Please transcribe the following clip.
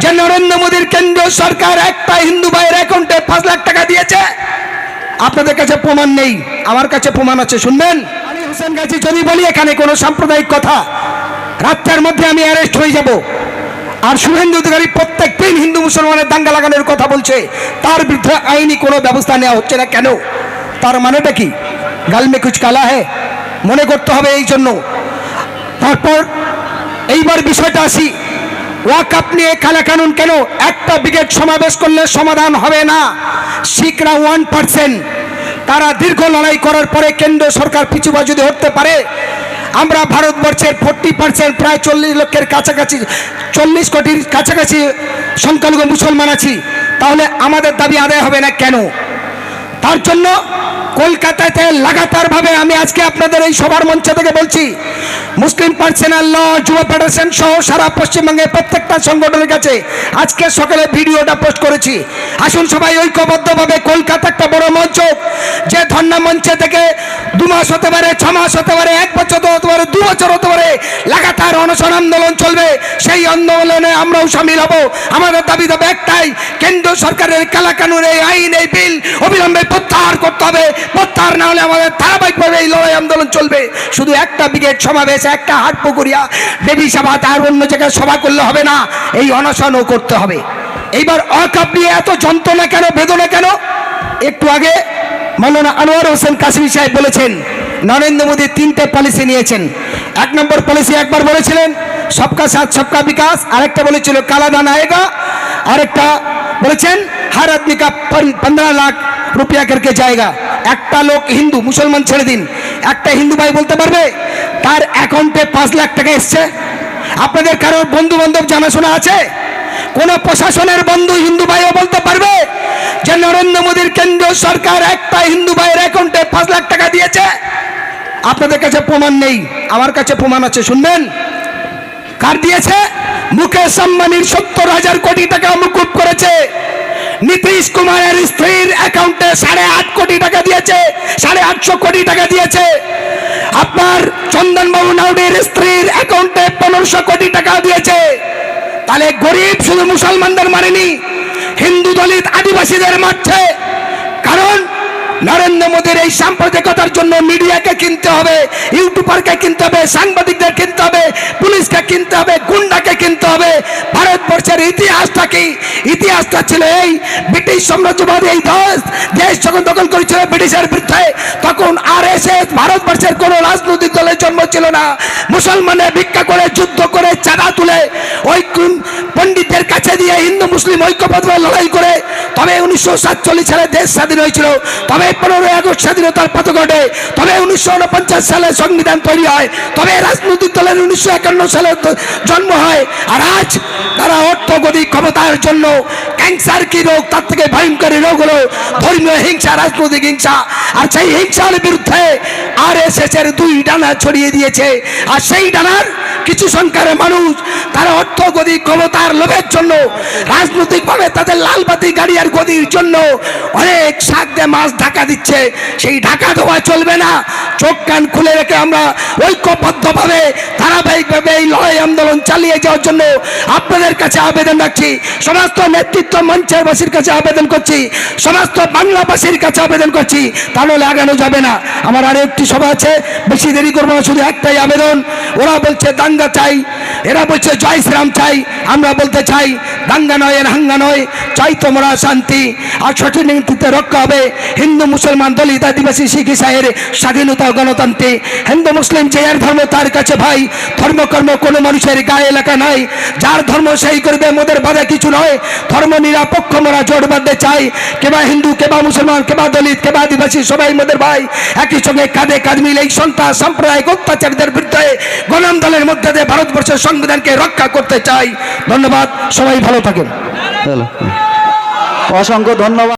যে নরেন্দ্র মোদীর কেন্দ্রীয় সরকার একটা হিন্দু ভাইয়ের অ্যাকাউন্টে 5 লাখ টাকা দিয়েছে? আপনাদের কাছে প্রমাণ নেই, আমার কাছে প্রমাণ আছে, শুনবেন। আলী হোসেন গাজী যদি বলি এখানে কোনো সাম্প্রদায়িক কথা, রাত্রের মধ্যে আমি অ্যারেস্ট হয়ে যাব। আর শুভেন্দু অধিকারী প্রত্যেক দিন হিন্দু মুসলমানের দাঙ্গা লাগানোর কথা বলছে, তার বিরুদ্ধে আইনি কোনো ব্যবস্থা নেওয়া হচ্ছে না কেন? তার মানেটা কি? গাল মে কুছ কালা হ্যায়, মনে করতে হবে এই জন্য। তারপর এইবার বিষয়টা আসি, ওয়াকফ নিয়ে কালা কানুন কেন? একটা ব্রিগেড সমাবেশ করলে সমাধান হবে না। শিখরা 1%, তারা দীর্ঘ লড়াই করার পরে কেন্দ্র সরকার পিছুপা যদি হতে পারে, আমরা ভারতবর্ষের 40% প্রায় 40 লক্ষের কাছাকাছি, 40 কোটির কাছাকাছি সংখ্যালঘু মুসলমান আছি, তাহলে আমাদের দাবি আদায় হবে না কেন? তার জন্য কলকাতাতে লাগাতারভাবে আমি আজকে আপনাদের এই সবার মঞ্চ থেকে বলছি, মুসলিম পার্সোনাল ল, যুব ফেডারেশন সহ সারা পশ্চিমবঙ্গের প্রত্যেকটা সংগঠনের কাছে আজকে সকালে ভিডিওটা পোস্ট করেছি। আসুন সবাই ঐক্যবদ্ধভাবে, কলকাতা একটা বড় মঞ্চ, যে ধর্ণা মঞ্চে থেকে 2 মাস হতে পারে, 6 মাস হতে পারে, 1 বছর হতে পারে, 2 বছর হতে পারে, লাগাতার অনশন আন্দোলন চলবে। সেই আন্দোলনে আমরাও সামিল হব। আমাদের দাবি তবে একটাই, কেন্দ্র সরকারের কালা কানুন, এই আইন, এই বিল অবিলম্বে প্রত্যাহার করতে হবে। প্রত্যাহার না হলে আমাদের ধারাবাহিকভাবে এই লড়াই আন্দোলন চলবে। শুধু একটা ব্রিগেড সমাবেশ, একটা হাটপুকুরিয়া দেবী সভা, তার অন্য জায়গায় সভা করলে হবে না, এই অনশনও করতে হবে। এইবার ওয়াকফ নিয়ে এত যন্ত্রণা কেন, বেদনা কেন? একটু আগে মাওলানা আনোয়ার হোসেন কাসিমি সাহেব বলেছেন, নরেন্দ্র মোদী 3টে পলিসি নিয়েছেন। 1 নম্বর পলিসি একবার বলেছিলেন সবকা সাথ সবকা বিকাশ, আরেকটা বলেছিল কালা ধন আয়েগা, আরেকটা বলেছেন हर आदमी का 15 लाख रुपया करके जाएगा। একটা লোক হিন্দু, মুসলমান ছেড়ে দিন, একটা হিন্দু ভাই বলতে পারবে তার অ্যাকাউন্টে 5 লাখ টাকা এসছে? আপনাদের কারোর বন্ধু বান্ধব জানাশোনা আছে? কোন প্রশাসনের বন্ধু হিন্দু ভাইও বলতে পারবে যে নরেন্দ্র মোদীর কেন্দ্রীয় সরকার একটা হিন্দু ভাইয়ের অ্যাকাউন্টে 5 লাখ টাকা দিয়েছে? আপনাদের কাছে প্রমাণ নেই, আমার কাছে প্রমাণ আছে, শুনবেন। কার দিয়েছে? মুকেশ আম্বানির 70,000 কোটি টাকা মুকুব করেছে। নীতিশ কুমারের স্ত্রীর অ্যাকাউন্টে 8.5 কোটি টাকা দিয়েছে, 850 কোটি টাকা দিয়েছে। আপনার চন্দনবাবু নাউডির স্ত্রীর অ্যাকাউন্টে 1500 কোটি টাকা দিয়েছে। তাহলে গরিব শুধু মুসলমানদের মারেনি, হিন্দু, দলিত, আদিবাসীদের মারছে। কারণ নরেন্দ্র মোদীর এই সাম্প্রদায়িকতার জন্য মিডিয়াকে কিনতে হবে, ইউটিউবারকে কিনতে হবে, সাংবাদিকদের কিনতে হবে, পুলিশকে কিনতে হবে, গুন্ডাকে কিনতে হবে। ভারতবর্ষের ইতিহাসটা কি? ইতিহাসটা ছিল এই, ব্রিটিশ সাম্রাজ্যবাদী এই দেশ যখন দখল করেছিল ব্রিটিশের বিরুদ্ধে, তখন আরএসএস ভারতবর্ষের কোনো রাজনৈতিক দলের জন্ম ছিল না। মুসলমানের ভিক্ষা করে, যুদ্ধ করে, চাঁদা তুলে, ওই পণ্ডিতদের কাছে দিয়ে হিন্দু মুসলিম ঐক্যবদ্ধ লড়াই করে তবে 1947 সালে দেশ স্বাধীন হয়েছিল, তবে 15ই আগস্ট স্বাধীনতার পথে ঘটে, তবে 1949 সালে সংবিধান তৈরি হয়, তবে রাজনৈতিক দলের 1951 সালে জন্ম হয়। আর আজ তারা অর্থগতি ক্ষমতার জন্য ক্যান্সার কি রোগ, তার থেকে ভয়ঙ্কর রোগ হলো ধর্মীয় হিংসা, রাজনৈতিক হিংসা। আর সেই হিংসার বিরুদ্ধে আরএসএস এর 2 ডানা ছড়িয়ে দিয়েছে। আর সেই ডানার কিছু সংখ্যার মানুষ তারা অর্থগতি ক্ষমতার লোভের জন্য, রাজনৈতিকভাবে তাদের লালবাতি গাড়ি আর গদির জন্য অনেক শাক দিয়ে মাছ ঢাকা দিচ্ছে। সেই ঢাকা দেওয়া চলবে না। চোখ কান খুলে রেখে আমরা ঐক্যবদ্ধভাবে ধারাবাহিকভাবে এই লড়াই আন্দোলন চালিয়ে যাওয়ার জন্য আপনাদের কাছে আবেদন রাখছি। সমস্ত নেতৃত্ব মঞ্চের বাসীর কাছে আবেদন করছি, সমস্ত বাংলাবাসীর কাছে আবেদন করছি, তাহলে আগানো যাবে না। আমার আরো একটি সভা আছে, বেশি দেরি করবো না, শুধু একটাই আবেদন। ওরা বলছে দাঙ্গা চাই, এরা বলছে জয় শ্রীরাম চাই, আমরা বলতে চাই দাঙ্গা নয়, এর হাঙ্গা নয়, চাই তোমরা শান্তি। আর সঠিক নীতিতে রক্ষা হবে হিন্দু, মুসলমান, দলিত, আদিবাসী, শিখ, ইসাইয়ের স্বাধীনতা ও গণতন্ত্রে। হিন্দু মুসলিম যে এর ধর্ম তার কাছে ভাই, ধর্মকর্ম কোনো মানুষের গায়ে এলাকা নাই। যার ধর্ম সেই করবে, মোদের বাধা কিছু নয়। ধর্ম নিরপেক্ষ মোরা জোট বাঁধতে চাই, কেবা হিন্দু, কেবা মুসলমান, কেবা দলিত, কেবা আদিবাসী, সবাই মোদের ভাই। একই সঙ্গে কাঁধে কাঁধ মিলে এই সন্ত্রাস সাম্প্রদায়িক অত্যাচারীদের বিরুদ্ধে গণ আন্দোলনের মধ্যে দিয়ে ভারতবর্ষের সংবিধানকে রক্ষা করতে চাই। ধন্যবাদ, সবাই ভালো থাকেন। অসংখ্য ধন্যবাদ।